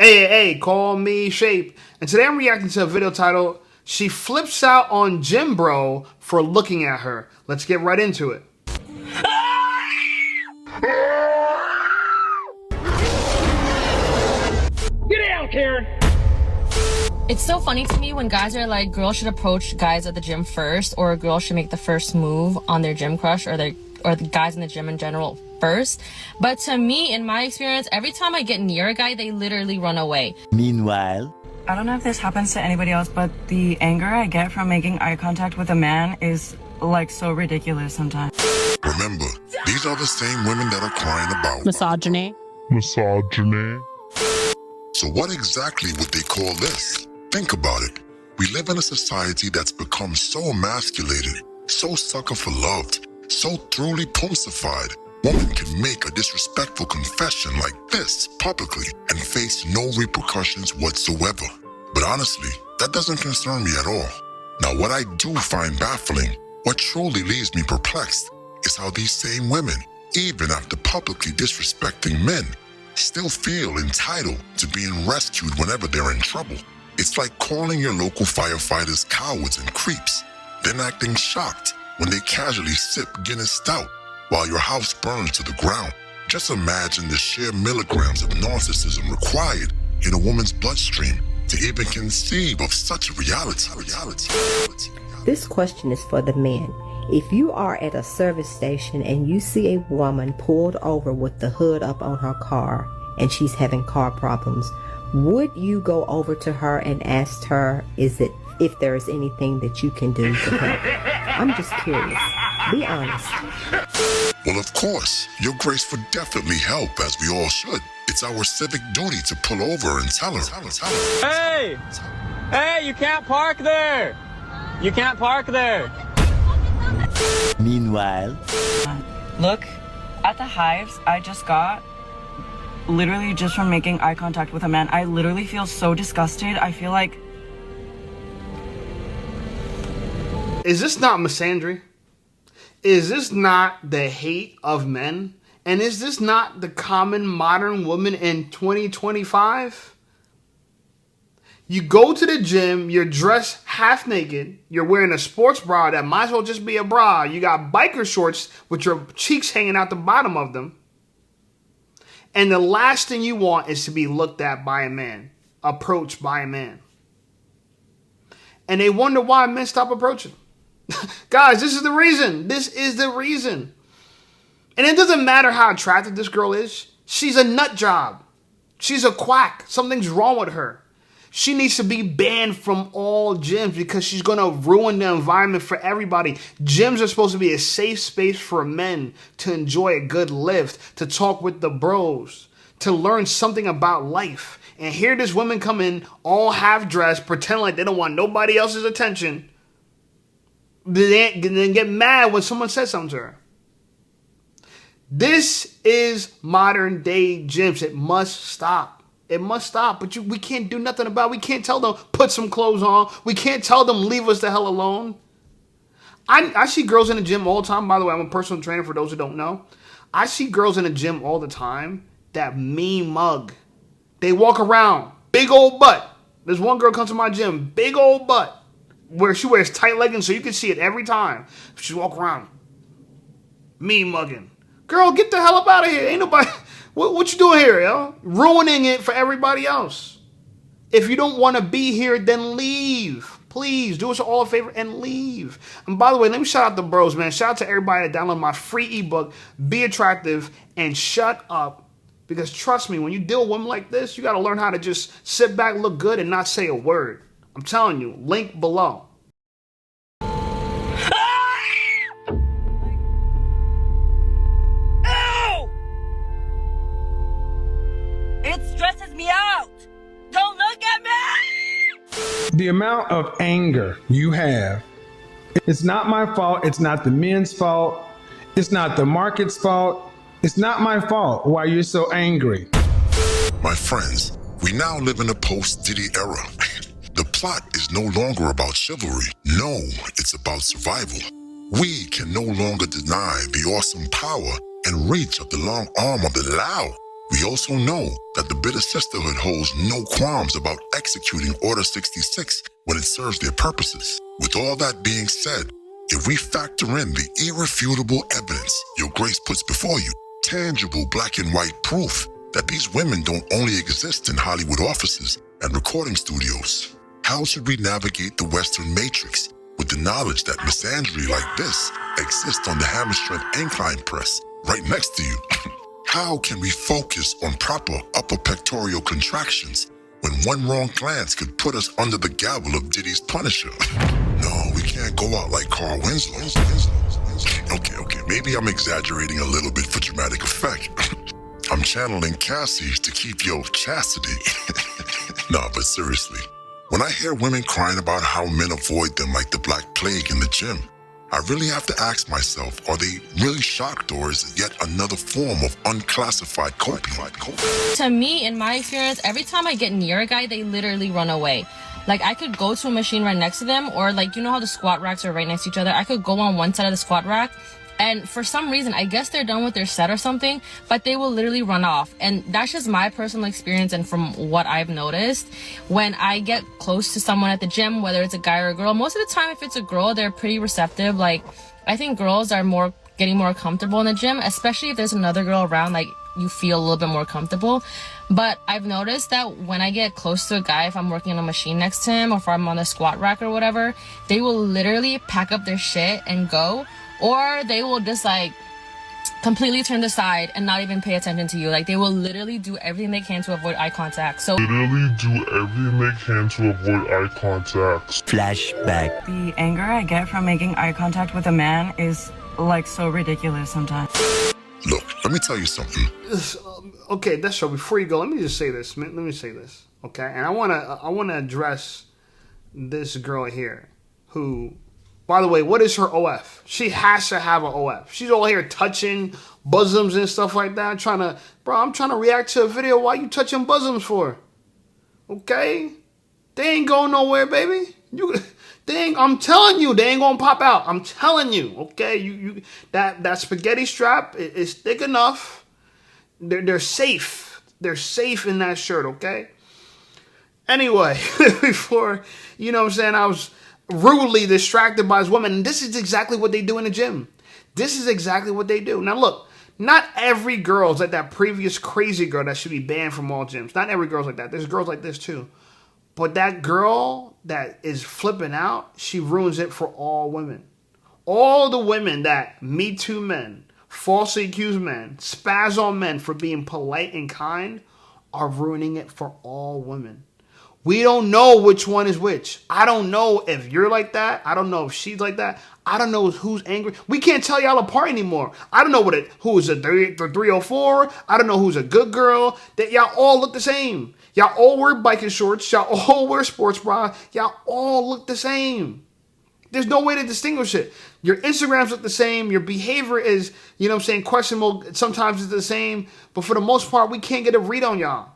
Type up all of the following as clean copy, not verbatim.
Hey, call me Shape. And today I'm reacting to a video titled, She Flips Out on Gym Bro for Looking at Her. Let's get right into it. Get down, Karen! It's so funny to me when guys are like, girls should approach guys at the gym first, or a girl should make the first move on their gym crush, or the guys in the gym in general first. But to me, in my experience, every time I get near a guy, they literally run away. Meanwhile, I don't know if this happens to anybody else, but the anger I get from making eye contact with a man is like so ridiculous sometimes. Remember, these are the same women that are crying about misogyny. So what exactly would they call this? Think about it. We live in a society that's become so emasculated, so sucker for love, so thoroughly puncified. Women can make a disrespectful confession like this publicly and face no repercussions whatsoever. But honestly, that doesn't concern me at all. Now, what I do find baffling, what truly leaves me perplexed, is how these same women, even after publicly disrespecting men, still feel entitled to being rescued whenever they're in trouble. It's like calling your local firefighters cowards and creeps, then acting shocked when they casually sip Guinness Stout while your house burns to the ground. Just imagine the sheer milligrams of narcissism required in a woman's bloodstream to even conceive of such a reality. This question is for the men. If you are at a service station and you see a woman pulled over with the hood up on her car and she's having car problems, would you go over to her and ask her if there is anything that you can do to help? I'm just curious. Be honest. Well, of course, your grace would definitely help, as we all should. It's our civic duty to pull over and tell her. Hey, you can't park there! You can't park there! meanwhile, Look at the hives I just got, literally just from making eye contact with a man. I literally feel so disgusted. I feel like... Is this not misandry? Is this not the hate of men? And is this not the common modern woman in 2025? You go to the gym, you're dressed half naked, you're wearing a sports bra that might as well just be a bra. You got biker shorts with your cheeks hanging out the bottom of them. And the last thing you want is to be looked at by a man, approached by a man. And they wonder why men stop approaching. Guys, this is the reason. This is the reason. And it doesn't matter how attractive this girl is. She's a nut job. She's a quack. Something's wrong with her. She needs to be banned from all gyms because she's going to ruin the environment for everybody. Gyms are supposed to be a safe space for men to enjoy a good lift, to talk with the bros, to learn something about life. And here this woman come in all half-dressed, pretend like they don't want nobody else's attention, then get mad when someone says something to her. This is modern day gyms. It must stop. It must stop, but we can't do nothing about it. We can't tell them, put some clothes on. We can't tell them, leave us the hell alone. I see girls in the gym all the time. By the way, I'm a personal trainer for those who don't know. I see girls in the gym all the time that mean mug. They walk around, big old butt. There's one girl comes to my gym, big old butt, where she wears tight leggings so you can see it every time. She walk around, mean mugging. Girl, get the hell up out of here. Ain't nobody... What you doing here, yo? Ruining it for everybody else. If you don't want to be here, then leave. Please, do us all a favor and leave. And by the way, let me shout out the bros, man. Shout out to everybody that downloaded my free ebook, Be Attractive and Shut Up. Because trust me, when you deal with women like this, you got to learn how to just sit back, look good, and not say a word. I'm telling you, link below. It stresses me out! Don't look at me! The amount of anger you have, it's not my fault, it's not the men's fault, it's not the market's fault, it's not my fault why you're so angry. My friends, we now live in a post-Diddy era. The plot is no longer about chivalry. No, it's about survival. We can no longer deny the awesome power and reach of the long arm of the law. We also know that the bitter sisterhood holds no qualms about executing Order 66 when it serves their purposes. With all that being said, if we factor in the irrefutable evidence Your Grace puts before you, tangible black and white proof that these women don't only exist in Hollywood offices and recording studios, how should we navigate the Western matrix with the knowledge that misandry like this exists on the hammer-strength incline press right next to you? How can we focus on proper upper pectoral contractions when one wrong glance could put us under the gavel of Diddy's Punisher? No, we can't go out like Carl Winslow. Okay, maybe I'm exaggerating a little bit for dramatic effect. I'm channeling Cassie to keep your chastity. Nah, but seriously, when I hear women crying about how men avoid them like the Black Plague in the gym, I really have to ask myself, are they really shocked, or is it yet another form of unclassified coping? To me, in my experience, every time I get near a guy, they literally run away. Like, I could go to a machine right next to them, or like, you know how the squat racks are right next to each other? I could go on one side of the squat rack, and for some reason, I guess they're done with their set or something, but they will literally run off. And that's just my personal experience and from what I've noticed. When I get close to someone at the gym, whether it's a guy or a girl, most of the time, if it's a girl, they're pretty receptive. Like, I think girls are getting more comfortable in the gym, especially if there's another girl around, like, you feel a little bit more comfortable. But I've noticed that when I get close to a guy, if I'm working on a machine next to him, or if I'm on the squat rack or whatever, they will literally pack up their shit and go. Or they will just like completely turn aside and not even pay attention to you. Like, they will literally do everything they can to avoid eye contact. Flashback. The anger I get from making eye contact with a man is like so ridiculous sometimes. Look, let me tell you something. Okay, that's right. Before you go, let me just say this. Let me say this. Okay, and I wanna address this girl here, who, by the way, what is her OF? She has to have an OF. She's all here touching bosoms and stuff like that. I'm trying to react to a video. Why you touching bosoms for? Okay, they ain't going nowhere, baby. I'm telling you, they ain't gonna pop out. I'm telling you, okay. That spaghetti strap is thick enough. They're safe. They're safe in that shirt, okay. Anyway, before, you know what I'm saying, I was rudely distracted by this woman, and this is exactly what they do in the gym. This is exactly what they do. Now look, not every girl is like that previous crazy girl that should be banned from all gyms. Not every girl's like that. There's girls like this too. But that girl that is flipping out, she ruins it for all women. All the women that Me Too men, falsely accused men, spaz on men for being polite and kind are ruining it for all women. We don't know which one is which. I don't know if you're like that. I don't know if she's like that. I don't know who's angry. We can't tell y'all apart anymore. I don't know who's a 304. I don't know who's a good girl. That y'all all look the same. Y'all all wear biking shorts. Y'all all wear sports bra. Y'all all look the same. There's no way to distinguish it. Your Instagrams look the same. Your behavior is, you know what I'm saying, questionable. Sometimes it's the same. But for the most part, we can't get a read on y'all.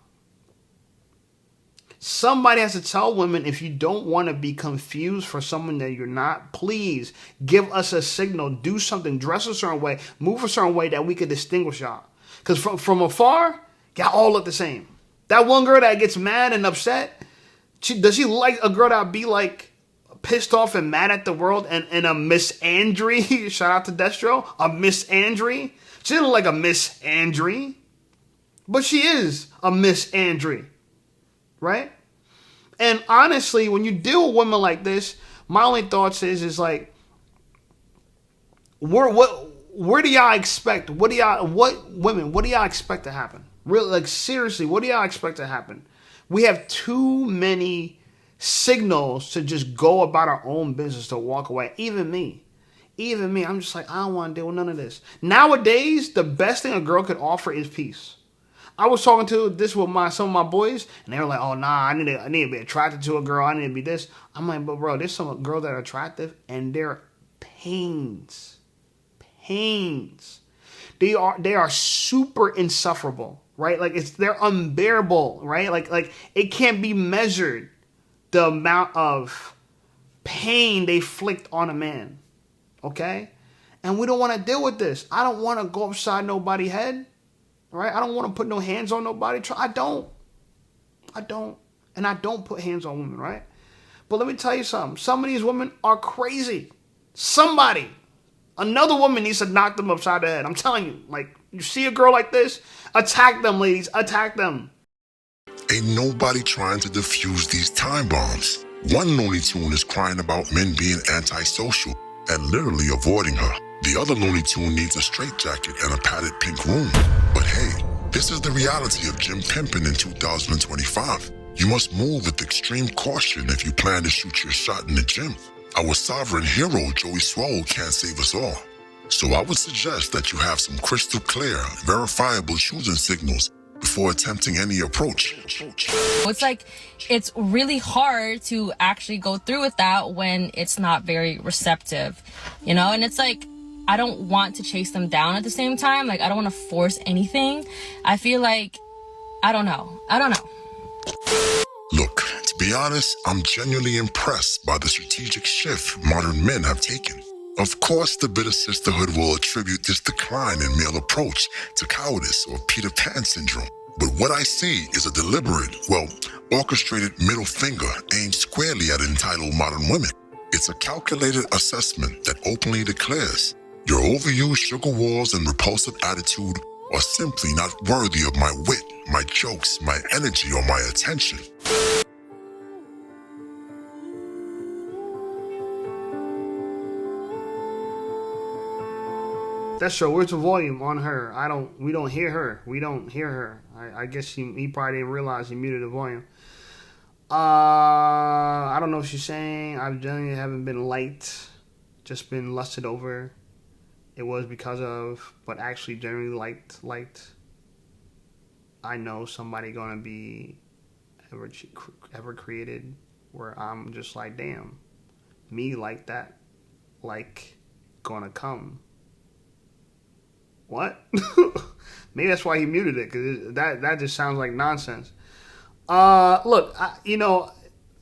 Somebody has to tell women, if you don't want to be confused for someone that you're not, please give us a signal. Do something. Dress a certain way. Move a certain way that we could distinguish y'all. Because from afar, y'all all look the same. That one girl that gets mad and upset, does she like a girl that be like pissed off and mad at the world and a misandry? Shout out to Destro. A misandry. She doesn't look like a misandry. But she is a misandry. Right? And honestly, when you deal with women like this, my only thoughts is like, where do y'all expect? What do y'all expect to happen? Really, like, seriously, what do y'all expect to happen? We have too many signals to just go about our own business, to walk away. Even me, I'm just like, I don't want to deal with none of this. Nowadays, the best thing a girl could offer is peace. I was talking to this with some of my boys, and they were like, "Oh nah, I need to be attracted to a girl. I need to be this." I'm like, "But bro, there's some girls that are attractive, and they're pains. They are super insufferable, right? Like they're unbearable, right? Like it can't be measured the amount of pain they inflict on a man, okay? And we don't want to deal with this. I don't want to go upside nobody's head. All right, I don't want to put no hands on nobody. I don't. And I don't put hands on women, right? But let me tell you something. Some of these women are crazy. Another woman needs to knock them upside the head. I'm telling you, like, you see a girl like this, attack them, ladies, attack them. Ain't nobody trying to defuse these time bombs. One Looney Tune is crying about men being antisocial and literally avoiding her. The other Looney Tune needs a straitjacket and a padded pink room. But hey, this is the reality of gym pimping in 2025. You must move with extreme caution if you plan to shoot your shot in the gym. Our sovereign hero, Joey Swole, can't save us all. So I would suggest that you have some crystal clear, verifiable choosing signals before attempting any approach. It's like, it's really hard to actually go through with that when it's not very receptive, you know? And it's like, I don't want to chase them down at the same time. Like, I don't want to force anything. I feel like, I don't know. Look, to be honest, I'm genuinely impressed by the strategic shift modern men have taken. Of course, the bitter sisterhood will attribute this decline in male approach to cowardice or Peter Pan syndrome. But what I see is a deliberate, orchestrated middle finger aimed squarely at entitled modern women. It's a calculated assessment that openly declares your overused sugar walls and repulsive attitude are simply not worthy of my wit, my jokes, my energy, or my attention. That's true. Where's the volume on her? We don't hear her. I guess he probably didn't realize he muted the volume. I don't know what she's saying. I generally haven't been liked, just been lusted over. It was because of, but actually generally liked. I know somebody gonna be ever created where I'm just like, damn, me like that, like gonna come. What? Maybe that's why he muted it, because that just sounds like nonsense. Look,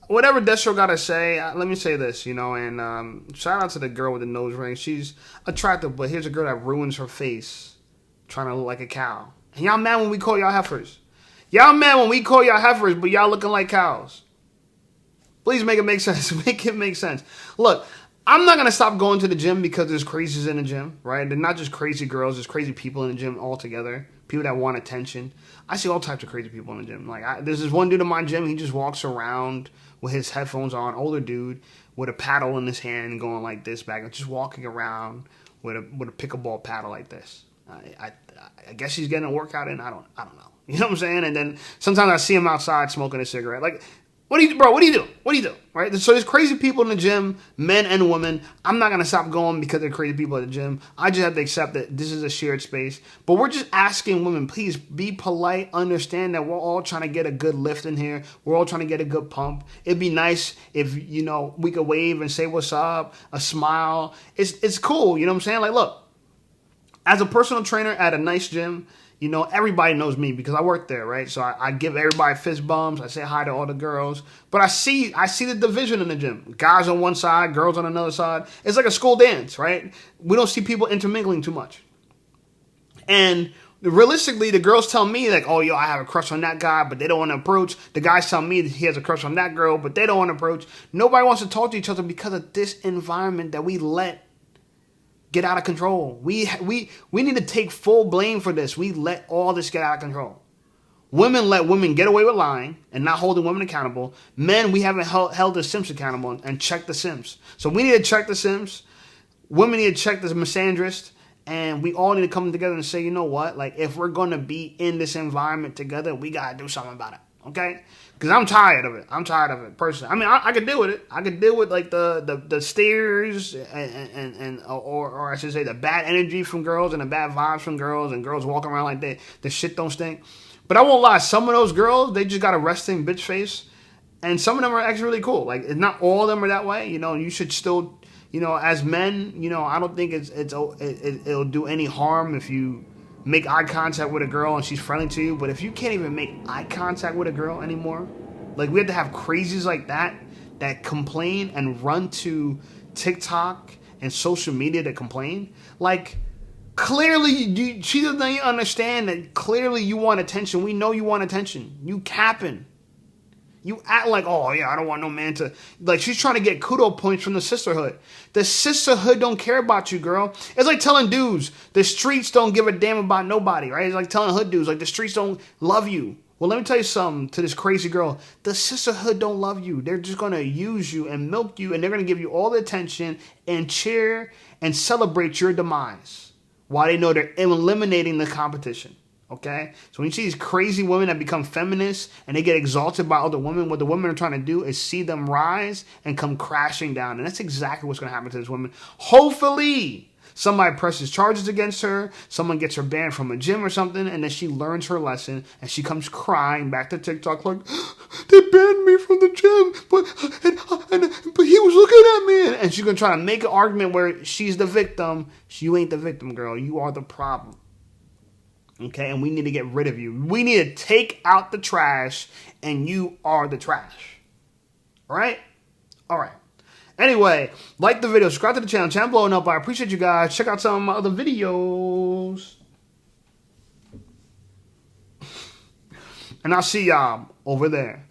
whatever Destro got to say, let me say this, and shout out to the girl with the nose ring. She's attractive, but here's a girl that ruins her face trying to look like a cow. And y'all mad when we call y'all heifers. Y'all mad when we call y'all heifers, but y'all looking like cows. Please make it make sense. Make it make sense. Look, I'm not going to stop going to the gym because there's crazies in the gym, right? They're not just crazy girls. There's crazy people in the gym altogether. People that want attention. I see all types of crazy people in the gym. Like, there's this one dude in my gym. He just walks around with his headphones on. Older dude with a paddle in his hand going like this back. Just walking around with a pickleball paddle like this. I guess he's getting a workout in. I don't know. You know what I'm saying? And then sometimes I see him outside smoking a cigarette. Like, what do you do? Right? So there's crazy people in the gym, men and women. I'm not going to stop going because they're crazy people at the gym. I just have to accept that this is a shared space. But we're just asking women, please be polite. Understand that we're all trying to get a good lift in here. We're all trying to get a good pump. It'd be nice if, we could wave and say what's up, a smile. It's cool. You know what I'm saying? Like, look, as a personal trainer at a nice gym, everybody knows me because I work there, right? So I give everybody fist bumps. I say hi to all the girls. But I see the division in the gym. Guys on one side, girls on another side. It's like a school dance, right? We don't see people intermingling too much. And realistically, the girls tell me, like, oh, I have a crush on that guy, but they don't want to approach. The guys tell me that he has a crush on that girl, but they don't want to approach. Nobody wants to talk to each other because of this environment that we let get out of control. We need to take full blame for this. We let all this get out of control. Women let women get away with lying and not holding women accountable. Men, we haven't held the Sims accountable and checked the Sims. So we need to check the Sims. Women need to check the misandrist. And we all need to come together and say, you know what? Like, if we're going to be in this environment together, we got to do something about it. Okay? Because I'm tired of it. Personally. I mean, I could deal with it. I could deal with like the stares or I should say the bad energy from girls and the bad vibes from girls and girls walking around like the shit don't stink. But I won't lie, some of those girls, they just got a resting bitch face, and some of them are actually really cool. Like, not all of them are that way. You should still, as men, I don't think it'll do any harm if you make eye contact with a girl and she's friendly to you. But if you can't even make eye contact with a girl anymore, like, we have to have crazies like that complain and run to TikTok and social media to complain. Like, Clearly, she doesn't understand that clearly you want attention. We know you want attention. You capping. You act like, oh yeah, I don't want no man to, like, she's trying to get kudo points from the sisterhood. The sisterhood don't care about you, girl. It's like telling dudes, the streets don't give a damn about nobody, right? It's like telling hood dudes, like, the streets don't love you. Well, let me tell you something to this crazy girl. The sisterhood don't love you. They're just going to use you and milk you, and they're going to give you all the attention and cheer and celebrate your demise while they know they're eliminating the competition. Okay? So when you see these crazy women that become feminists and they get exalted by other women, what the women are trying to do is see them rise and come crashing down. And that's exactly what's going to happen to this woman. Hopefully, somebody presses charges against her, someone gets her banned from a gym or something, and then she learns her lesson and she comes crying back to TikTok like, they banned me from the gym, but he was looking at me. And she's going to try to make an argument where she's the victim. You ain't the victim, girl. You are the problem. Okay, and we need to get rid of you. We need to take out the trash, and you are the trash. All right? All right. Anyway, like the video, subscribe to the channel. Channel blowing up. I appreciate you guys. Check out some of my other videos. And I'll see y'all over there.